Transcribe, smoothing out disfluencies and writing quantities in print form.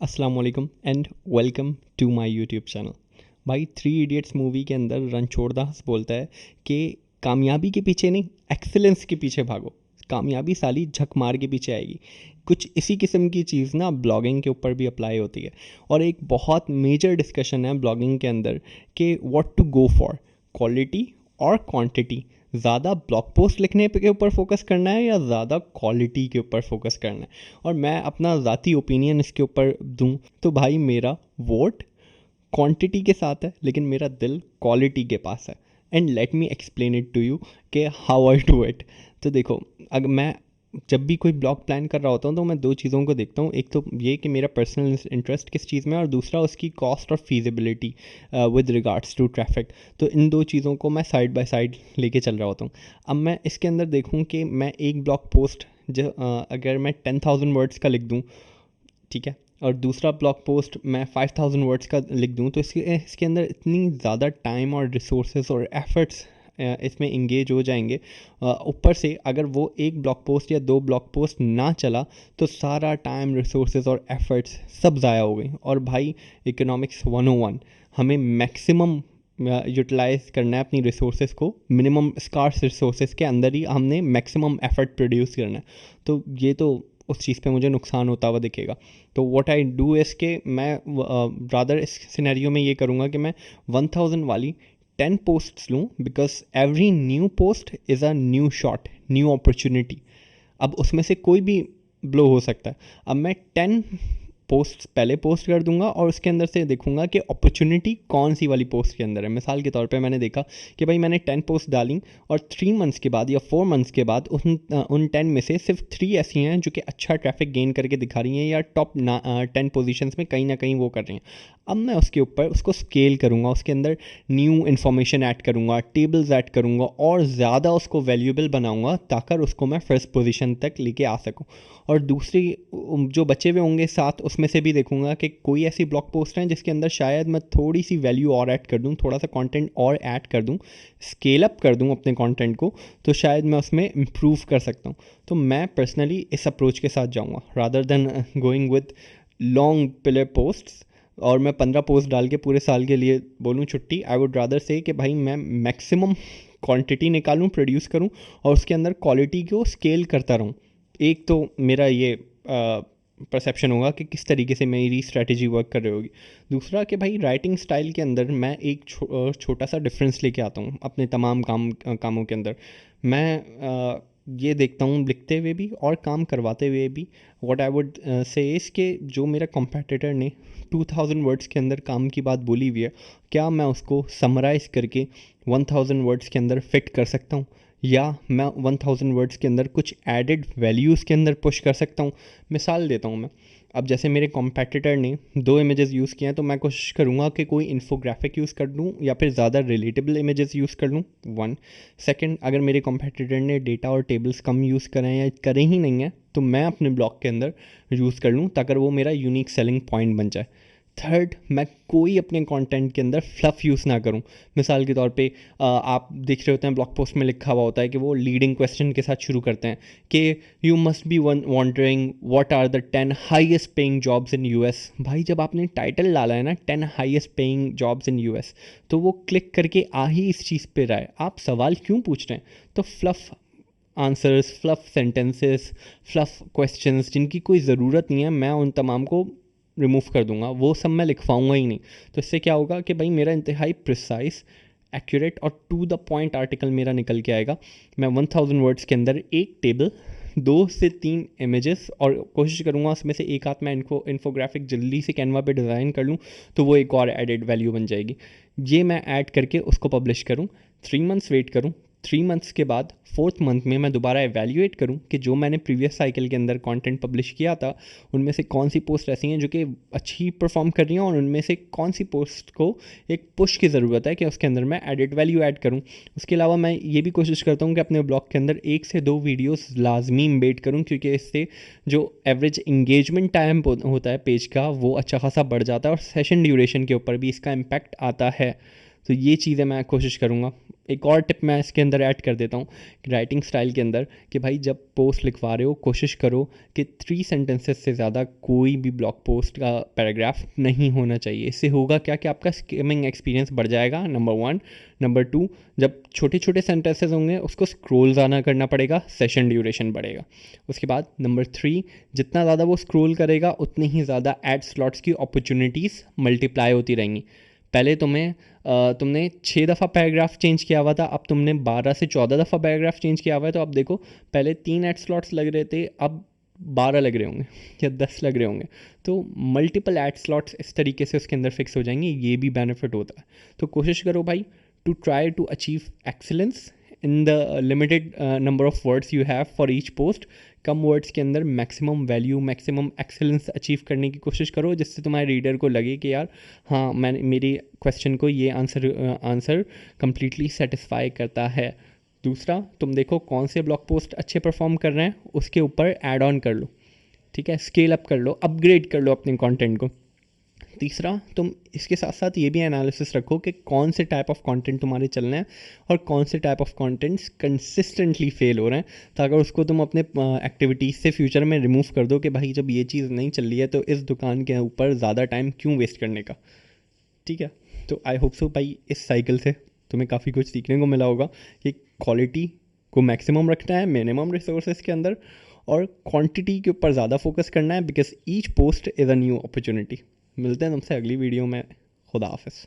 अस्सलाम वालेकुम and welcome to my YouTube channel. भाई 3 इडियट्स मूवी के अंदर रणछोड़ दास बोलता है कि कामयाबी के पीछे नहीं, एक्सीलेंस के पीछे भागो। कामयाबी साली झक मार के पीछे आएगी। कुछ इसी किस्म की चीज़ ना ब्लॉगिंग के ऊपर भी अप्लाई होती है। और एक बहुत मेजर डिस्कशन है ब्लॉगिंग के अंदर कि what to go for, quality और क्वांटिटी। ज़्यादा ब्लॉग पोस्ट लिखने के ऊपर फोकस करना है या ज़्यादा क्वालिटी के ऊपर फोकस करना है। और मैं अपना ज़ाती ओपिनियन इसके ऊपर दूं तो भाई मेरा वोट क्वांटिटी के साथ है, लेकिन मेरा दिल क्वालिटी के पास है। And let me explain it to you कि हाउ आई डू इट। तो देखो, अगर मैं जब भी कोई ब्लॉग प्लान कर रहा होता हूँ तो मैं दो चीज़ों को देखता हूँ। एक तो ये कि मेरा पर्सनल इंटरेस्ट किस चीज़ में है, और दूसरा उसकी कॉस्ट और feasibility with regards to traffic. तो इन दो चीज़ों को मैं साइड बाय साइड लेके चल रहा होता हूँ। अब मैं इसके अंदर देखूँ कि मैं एक ब्लॉग पोस्ट अगर मैं 10,000 वर्ड्स का लिख दूँ, ठीक है, और दूसरा ब्लॉग पोस्ट मैं 5,000 वर्ड्स का लिख दूँ, तो इसके इसके अंदर इतनी ज़्यादा टाइम और रिसोर्सेज और एफर्ट्स इसमें इंगेज हो जाएंगे। ऊपर से अगर वो एक ब्लॉग पोस्ट या दो ब्लॉग पोस्ट ना चला तो सारा टाइम, रिसोर्सेज और एफर्ट्स सब ज़ाया हो गई। और भाई इकोनॉमिक्स 101, हमें मैक्सिमम यूटिलाइज करना है अपनी रिसोर्सेज को, मिनिमम स्कार्स रिसोर्सेज के अंदर ही हमने मैक्सिमम एफर्ट प्रोड्यूस करना है। तो ये तो उस चीज़ पे मुझे नुकसान होता हुआ दिखेगा। तो व्हाट आई डू इज़ के मैं रादर इस सिनेरियो में ये करूँगा कि मैं 1,000 वाली 10 पोस्ट्स लूँ, because every new post is a new shot, new opportunity. अब उसमें से कोई भी ब्लो हो सकता है। अब मैं 10 पोस्ट पहले पोस्ट कर दूंगा और उसके अंदर से देखूंगा कि अपॉर्चुनिटी कौन सी वाली पोस्ट के अंदर है। मिसाल के तौर पे मैंने देखा कि भाई मैंने 10 पोस्ट डाली और 3 मंथ्स के बाद या 4 मंथ्स के बाद उन 10 में से सिर्फ 3 ऐसी हैं जो कि अच्छा ट्रैफिक गेन करके दिखा रही हैं या टॉप 10 पोजीशंस में कहीं ना कहीं वो कर रही हैं। अब मैं उसके ऊपर उसको स्केल करूँगा, उसके अंदर न्यू इन्फॉर्मेशन ऐड करूँगा, टेबल्स ऐड करूँगा और ज़्यादा उसको वैल्यूएबल बनाऊँगा ताकि उसको मैं फर्स्ट पोजीशन तक लेके आ सकूँ। और दूसरी जो बचे हुए होंगे साथ, उसमें से भी देखूंगा कि कोई ऐसी ब्लॉग पोस्ट हैं जिसके अंदर शायद मैं थोड़ी सी वैल्यू और ऐड कर दूं, थोड़ा सा कंटेंट और ऐड कर दूं, स्केल अप कर दूं अपने कंटेंट को, तो शायद मैं उसमें इम्प्रूव कर सकता हूं। तो मैं पर्सनली इस अप्रोच के साथ जाऊंगा rather than going with long pillar posts. और मैं 15 पोस्ट डाल के पूरे साल के लिए बोलूँ छुट्टी। आई वुड रादर से कि भाई मैं मैक्सिमम क्वांटिटी निकालूं, प्रोड्यूस करूं और उसके अंदर क्वालिटी को स्केल करता रहूं। एक तो मेरा ये परसेप्शन होगा कि किस तरीके से मेरी स्ट्रैटेजी वर्क कर रही होगी। दूसरा कि भाई राइटिंग स्टाइल के अंदर मैं एक छोटा सा डिफरेंस लेके आता हूँ अपने तमाम कामों के अंदर। मैं ये देखता हूँ लिखते हुए भी और काम करवाते हुए भी। व्हाट आई वुड से इस के जो मेरा कॉम्पिटिटर ने 2,000 वर्ड्स के अंदर काम की बात बोली हुई है, क्या मैं उसको समराइज़ करके 1,000 वर्ड्स के अंदर फिट कर सकता हूँ, या मैं 1,000 वर्ड्स के अंदर कुछ एडेड वैल्यूज़ के अंदर पुश कर सकता हूँ। मिसाल देता हूँ मैं। अब जैसे मेरे कॉम्पिटिटर ने 2 इमेजेस यूज़ किए हैं, तो मैं कोशिश करूँगा कि कोई इन्फोग्राफिक यूज़ कर लूँ या फिर ज़्यादा रिलेटेबल इमेजेस यूज़ कर लूँ, वन। सेकंड, अगर मेरे कॉम्पिटिटर ने डेटा और टेबल्स कम यूज़ करें या करें ही नहीं है, तो मैं अपने ब्लॉग के अंदर यूज़ कर लूँ ताकि वो मेरा यूनिक सेलिंग पॉइंट बन जाए। थर्ड, मैं कोई अपने कंटेंट के अंदर फ्लफ यूज़ ना करूं। मिसाल के तौर पे आप देख रहे होते हैं ब्लॉग पोस्ट में लिखा हुआ होता है कि वो लीडिंग क्वेश्चन के साथ शुरू करते हैं कि you must be wondering what are the 10 highest paying jobs in US. भाई जब आपने टाइटल डाला है ना 10 highest paying jobs in US, तो वो क्लिक करके आ ही इस चीज़ पे रहा है। आप सवाल क्यों पूछ रहे हैं? तो fluff answers, fluff sentences, fluff questions जिनकी कोई ज़रूरत नहीं है, मैं उन तमाम को रिमूव कर दूंगा, वो सब मैं लिखवाऊंगा ही नहीं। तो इससे क्या होगा कि भाई मेरा इंतहाई प्रिसाइज, एक्यूरेट और टू द पॉइंट आर्टिकल मेरा निकल के आएगा। मैं 1,000 वर्ड्स के अंदर एक टेबल, 2 से 3 इमेजेस, और कोशिश करूँगा उसमें से एक आध मैं इन्फोग्राफिक जल्दी से कैनवा पे डिज़ाइन कर लूँ, तो वो एक और एडेड वैल्यू बन जाएगी। ये मैं ऐड करके उसको पब्लिश करूँ, 3 मंथ्स वेट करूँ, 3 मंथ्स के बाद 4th मंथ में मैं दोबारा एवेल्यूएट करूं कि जो मैंने प्रीवियस साइकिल के अंदर कंटेंट पब्लिश किया था उनमें से कौन सी पोस्ट ऐसी हैं जो कि अच्छी परफॉर्म कर रही हैं, और उनमें से कौन सी पोस्ट को एक पुश की ज़रूरत है कि उसके अंदर मैं एडिट वैल्यू ऐड करूं। उसके अलावा मैं ये भी कोशिश करता हूं कि अपने ब्लॉग के अंदर 1 से 2 वीडियोस लाजमी इम्बेड करूं, क्योंकि इससे जो एवरेज इंगेजमेंट टाइम होता है पेज का वो अच्छा खासा बढ़ जाता है और सेशन ड्यूरेशन के ऊपर भी इसका इम्पैक्ट आता है। तो ये चीज़ें मैं कोशिश करूँगा। एक और टिप मैं इसके अंदर ऐड कर देता हूँ राइटिंग स्टाइल के अंदर कि भाई जब पोस्ट लिखवा रहे हो कोशिश करो कि 3 सेंटेंसेस से ज़्यादा कोई भी ब्लॉग पोस्ट का पैराग्राफ नहीं होना चाहिए। इससे होगा क्या कि आपका स्किमिंग एक्सपीरियंस बढ़ जाएगा, नंबर 1। नंबर 2, जब छोटे छोटे सेंटेंसेस होंगे उसको स्क्रॉल ज़्यादा करना पड़ेगा, सेशन ड्यूरेशन बढ़ेगा। उसके बाद नंबर 3, जितना ज़्यादा वो स्क्रॉल करेगा उतनी ही ज़्यादा एड स्लॉट्स की अपॉर्चुनिटीज़ मल्टीप्लाई होती रहेंगी। पहले तुमने 6 दफ़ा पैराग्राफ चेंज किया हुआ था, अब तुमने 12 से 14 दफ़ा पैराग्राफ चेंज किया हुआ है। तो अब देखो, पहले 3 एड स्लॉट्स लग रहे थे, अब 12 लग रहे होंगे या 10 लग रहे होंगे। तो मल्टीपल एड स्लॉट्स इस तरीके से उसके अंदर फिक्स हो जाएंगे, ये भी बेनिफिट होता है। तो कोशिश करो भाई to try to achieve excellence in the limited number of words you have for each post. कम वर्ड्स के अंदर maximum value, maximum excellence achieve करने की कोशिश करो, जिससे तुम्हारे रीडर को लगे कि यार हाँ, मैंने मेरी क्वेश्चन को ये आंसर कम्प्लीटली सेटिस्फाई करता है। दूसरा, तुम देखो कौन से ब्लॉग पोस्ट अच्छे परफॉर्म कर रहे हैं, उसके ऊपर ऐड ऑन कर लो, ठीक है, स्केल अप कर लो, अपग्रेड कर लो अपने कंटेंट को। तीसरा, तुम इसके साथ साथ ये भी एनालिसिस रखो कि कौन से टाइप ऑफ कंटेंट तुम्हारे चल रहे हैं और कौन से type of contents consistently fail हो रहे हैं, ताकि उसको तुम अपने एक्टिविटीज़ से फ्यूचर में रिमूव कर दो कि भाई जब ये चीज़ नहीं चल रही है तो इस दुकान के ऊपर ज़्यादा टाइम क्यों वेस्ट करने का। ठीक है, तो आई होप सो भाई इस साइकिल से तुम्हें काफ़ी कुछ सीखने को मिला होगा कि क्वालिटी को मैक्सिमम रखना है मिनिमम रिसोर्सेज के अंदर, और क्वांटिटी के ऊपर ज़्यादा फोकस करना है, because each post is a new opportunity. मिलते हैं तुमसे अगली वीडियो में। खुदा हाफिज़।